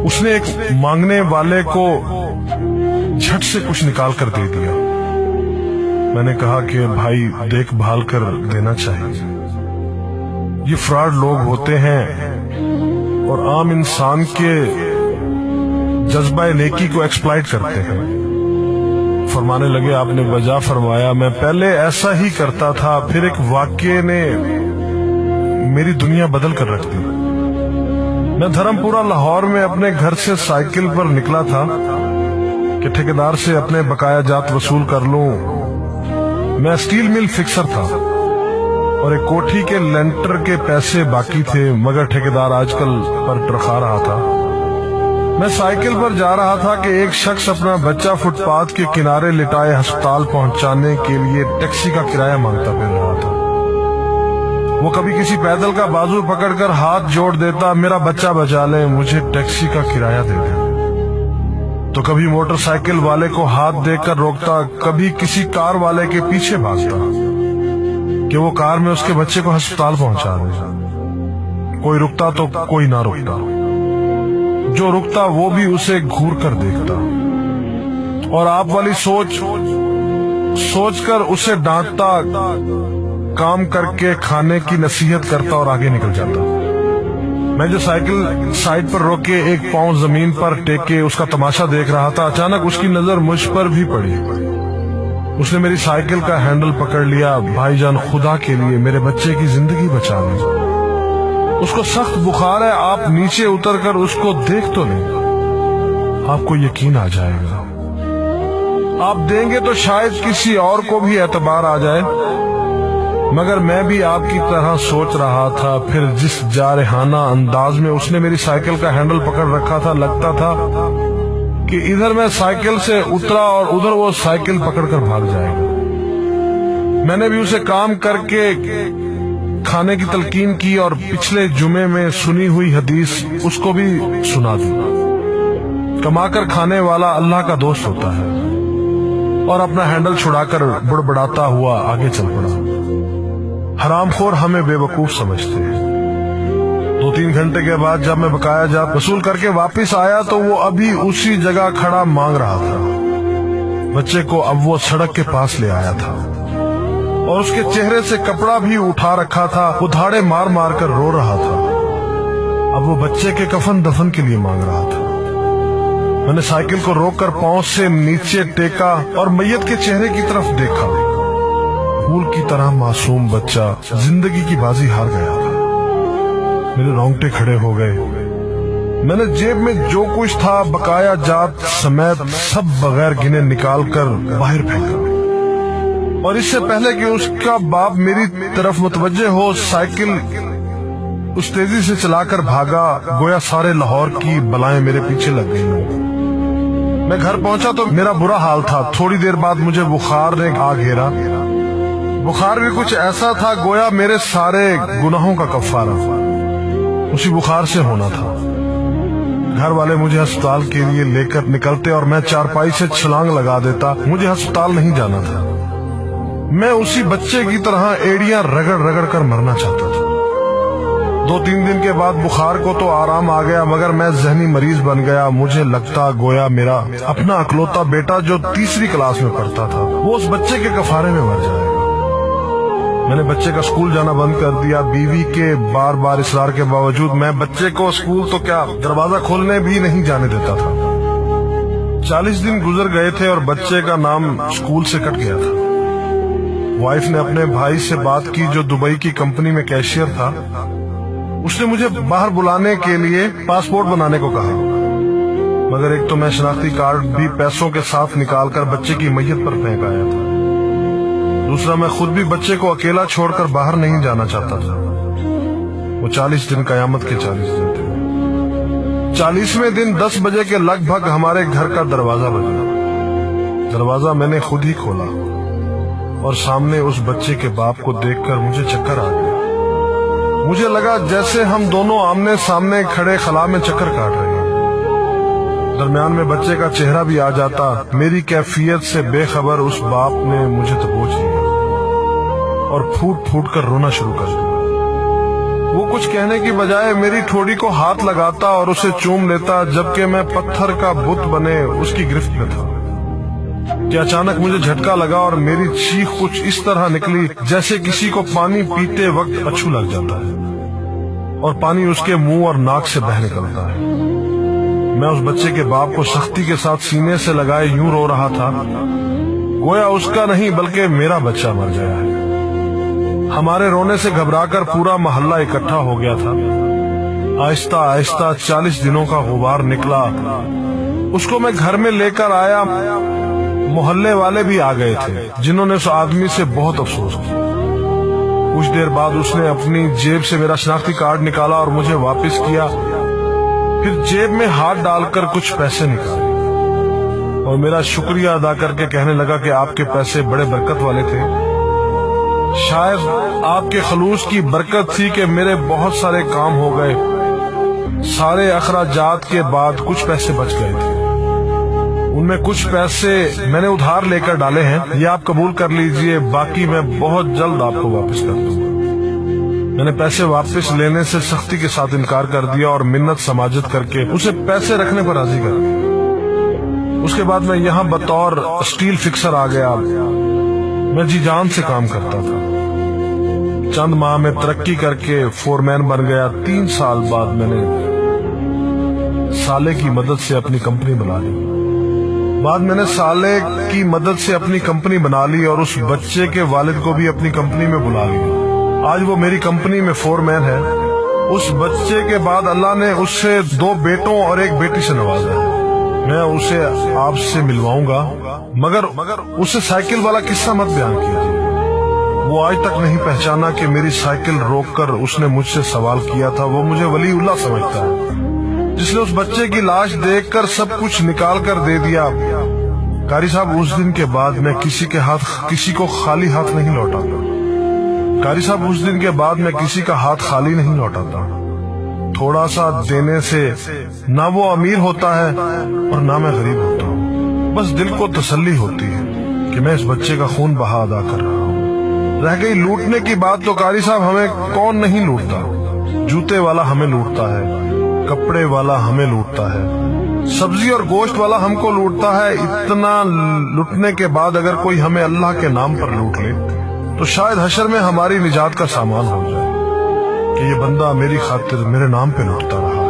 اس نے ایک مانگنے والے کو جھٹ سے کچھ نکال کر دے دیا۔ میں نے کہا کہ بھائی دیکھ بھال کر دینا چاہیے، یہ فراڈ لوگ ہوتے ہیں اور عام انسان کے جذبہ نیکی کو ایکسپلائٹ کرتے ہیں۔ فرمانے لگے آپ نے بجا فرمایا، میں پہلے ایسا ہی کرتا تھا، پھر ایک واقعے نے میری دنیا بدل کر رکھ دی۔ میں دھرم پورہ لاہور میں اپنے گھر سے سائیکل پر نکلا تھا کہ ٹھیکیدار سے اپنے بقایا جات وصول کر لوں۔ میں اسٹیل مل فکسر تھا اور ایک کوٹھی کے لینٹر کے پیسے باقی تھے، مگر ٹھیکیدار آج کل پر ٹرخا رہا تھا۔ میں سائیکل پر جا رہا تھا کہ ایک شخص اپنا بچہ فٹ پاتھ کے کنارے لٹائے ہسپتال پہنچانے کے لیے ٹیکسی کا کرایہ مانگتا پھر رہا تھا۔ وہ کبھی کسی پیدل کا بازو پکڑ کر ہاتھ جوڑ دیتا، میرا بچہ بچا لے، مجھے ٹیکسی کا کرایہ دے دے۔ تو کبھی موٹر سائیکل والے کو ہاتھ دے کر روکتا، کبھی کسی کار والے کے پیچھے بھاگتا کہ وہ کار میں اس کے بچے کو ہسپتال پہنچا دے۔ کوئی رکتا تو کوئی نہ رکتا، جو رکتا وہ بھی اسے گھور کر دیکھتا اور آپ والی سوچ کر اسے ڈانٹتا، کام کر کے کھانے کی نصیحت کرتا اور آگے نکل جاتا۔ میں جو سائیکل سائیڈ پر روک کے ایک پاؤں زمین پر ٹیک کے اس کا تماشا دیکھ رہا تھا، اچانک اس کی نظر مجھ پر بھی پڑی۔ اس نے میری سائیکل کا ہینڈل پکڑ لیا، بھائی جان خدا کے لیے میرے بچے کی زندگی بچا لیں، اس کو سخت بخار ہے، آپ نیچے اتر کر اس کو دیکھ تو لیں، آپ کو یقین آ جائے گا، آپ دیں گے تو شاید کسی اور کو بھی اعتبار آ جائے۔ مگر میں بھی آپ کی طرح سوچ رہا تھا۔ پھر جس جارحانہ انداز میں اس نے میری سائیکل کا ہینڈل پکڑ رکھا تھا، لگتا تھا کہ ادھر میں سائیکل سے اترا اور ادھر وہ سائیکل پکڑ کر بھاگ جائے گا۔ میں نے بھی اسے کام کر کے کھانے کی تلقین کی اور پچھلے جمعے میں سنی ہوئی حدیث اس کو بھی سنا دی، کما کر کھانے والا اللہ کا دوست ہوتا ہے، اور اپنا ہینڈل چھڑا کر بڑبڑاتا ہوا آگے چل پڑا۔ حرام خور ہمیں بے وقوف سمجھتے ہیں۔ 2-3 گھنٹے کے بعد جب میں بقایا جات وصول کر کے واپس آیا تو وہ ابھی اسی جگہ کھڑا مانگ رہا تھا۔ بچے کو اب وہ سڑک کے پاس لے آیا تھا اور اس کے چہرے سے کپڑا بھی اٹھا رکھا تھا، وہ دھاڑے مار مار کر رو رہا تھا۔ اب وہ بچے کے کفن دفن کے لیے مانگ رہا تھا۔ میں نے سائیکل کو روک کر پاؤں سے نیچے ٹیکا اور میت کے چہرے کی طرف دیکھا۔ پھول کی طرح معصوم بچہ زندگی کی بازی ہار گیا تھا۔ میرے رونگٹے کھڑے ہو گئے۔ میں نے جیب میں جو کچھ تھا بقایا جات سمیت سب بغیر گنے نکال کر باہر پھینکا، اور اس سے پہلے کہ اس کا باپ میری طرف متوجہ ہو، سائیکل اس تیزی سے چلا کر بھاگا گویا سارے لاہور کی بلائیں میرے پیچھے لگ گئی ہوں۔ میں گھر پہنچا تو میرا برا حال تھا۔ تھوڑی دیر بعد مجھے بخار نے آ گھیرا۔ بخار بھی کچھ ایسا تھا گویا میرے سارے گناہوں کا کفارہ اسی بخار سے ہونا تھا۔ گھر والے مجھے ہسپتال کے لیے لے کر نکلتے اور میں چارپائی سے چھلانگ لگا دیتا۔ مجھے ہسپتال نہیں جانا تھا، میں اسی بچے کی طرح ایڑیاں رگڑ رگڑ کر مرنا چاہتا تھا۔ 2-3 دن کے بعد بخار کو تو آرام آ گیا، مگر میں ذہنی مریض بن گیا۔ مجھے لگتا گویا میرا اپنا اکلوتا بیٹا جو 3ری کلاس میں پڑھتا تھا وہ اس بچے کے کفارے میں مر جائے گا۔ میں نے بچے کا اسکول جانا بند کر دیا۔ بیوی کے بار بار اصرار کے باوجود میں بچے کو اسکول تو کیا دروازہ کھولنے بھی نہیں جانے دیتا تھا۔ 40 دن گزر گئے تھے اور بچے کا نام اسکول سے کٹ گیا تھا۔ وائف نے اپنے بھائی سے بات کی جو دبئی کی کمپنی میں کیشیئر تھا۔ اس نے مجھے باہر بلانے کے لیے پاسپورٹ بنانے کو کہا، مگر ایک تو میں شناختی کارڈ بھی پیسوں کے ساتھ نکال کر بچے کی میت پر پھینک آیا تھا، دوسرا میں خود بھی بچے کو اکیلا چھوڑ کر باہر نہیں جانا چاہتا تھا۔ وہ 40 دن قیامت کے 40 دن تھے۔ 40ویں دن 10 بجے کے لگ بھگ ہمارے گھر کا دروازہ بجا۔ دروازہ میں نے خود ہی کھولا اور سامنے اس بچے کے باپ کو دیکھ کر مجھے چکر آ گیا۔ مجھے لگا جیسے ہم دونوں آمنے سامنے کھڑے خلا میں چکر کاٹ رہے ہیں۔ درمیان میں بچے کا چہرہ بھی آ جاتا۔ میری کیفیت سے بے خبر اس باپ نے مجھے دبوچ لیا اور پھوٹ پھوٹ کر رونا شروع کر دیا۔ وہ کچھ کہنے کی بجائے میری ٹھوڑی کو ہاتھ لگاتا اور اسے چوم لیتا، جبکہ میں پتھر کا بت بنے اس کی گرفت میں تھا کہ اچانک مجھے جھٹکا لگا اور میری چیخ کچھ اس طرح نکلی جیسے کسی کو پانی پیتے وقت اچھو لگ جاتا ہے اور پانی اس کے منہ اور ناک سے بہہ نکلتا ہے۔ میں اس بچے کے باپ کو سختی کے ساتھ سینے سے لگائے یوں رو رہا تھا گویا اس کا نہیں بلکہ میرا بچہ مر گیا ہے۔ ہمارے رونے سے گھبرا کر پورا محلہ اکٹھا ہو گیا تھا۔ آہستہ آہستہ 40 دنوں کا غبار نکلا، اس کو میں گھر میں لے کر آیا۔ محلے والے بھی آ گئے تھے جنہوں نے اس آدمی سے بہت افسوس کیا۔ کچھ دیر بعد اس نے اپنی جیب سے میرا شناختی کارڈ نکالا اور مجھے واپس کیا، پھر جیب میں ہاتھ ڈال کر کچھ پیسے نکالے اور میرا شکریہ ادا کر کے کہنے لگا کہ آپ کے پیسے بڑے برکت والے تھے، شاید آپ کے خلوص کی برکت تھی کہ میرے بہت سارے کام ہو گئے۔ سارے اخراجات کے بعد کچھ پیسے بچ گئے تھے، ان میں کچھ پیسے میں نے ادھار لے کر ڈالے ہیں، یہ آپ قبول کر لیجئے، باقی میں بہت جلد آپ کو واپس کر دوں گا۔ میں نے پیسے واپس لینے سے سختی کے ساتھ انکار کر دیا اور منت سماجت کر کے اسے پیسے رکھنے پر راضی کر دیا۔ اس کے بعد میں یہاں بطور اسٹیل فکسر آ گیا۔ میں جی جان سے کام کرتا تھا، چند ماہ میں ترقی کر کے فورمین بن گیا۔ 3 سال بعد میں نے سالے کی مدد سے اپنی کمپنی بنا لی اور اس بچے کے والد کو بھی اپنی کمپنی میں بلا لیا۔ آج وہ میری کمپنی میں فورمین ہے۔ اس بچے کے بعد اللہ نے اس سے 2 بیٹوں اور 1 بیٹی سے نوازا ہے۔ میں اسے آپ سے ملواؤں گا، مگر اسے سائیکل والا قصہ مت بیان کیجیے۔ وہ آج تک نہیں پہچانا کہ میری سائیکل روک کر اس نے مجھ سے سوال کیا تھا۔ وہ مجھے ولی اللہ سمجھتا ہے جس نے اس بچے کی لاش دیکھ کر سب کچھ نکال کر دے دیا۔ قاری صاحب، اس دن کے بعد میں کسی کو خالی ہاتھ نہیں لوٹاتا۔ قاری صاحب، اس دن کے بعد میں کسی کا ہاتھ خالی نہیں لوٹاتا۔ تھوڑا سا دینے سے نہ وہ امیر ہوتا ہے اور نہ میں غریب ہوتا ہوں۔ بس دل کو تسلی ہوتی ہے کہ میں اس بچے کا خون بہا ادا کر رہا ہوں۔ رہ گئی لوٹنے کی بات تو قاری صاحب، ہمیں کون نہیں لوٹتا؟ جوتے والا ہمیں لوٹتا ہے، کپڑے والا ہمیں لوٹتا ہے، سبزی اور گوشت والا ہم کو لوٹتا ہے۔ اتنا لوٹنے کے بعد اگر کوئی ہمیں اللہ کے نام پر لوٹ لے تو شاید حشر میں ہماری نجات کا سامان ہو جائے کہ یہ بندہ میری خاطر میرے نام پہ لوٹتا رہا ہے۔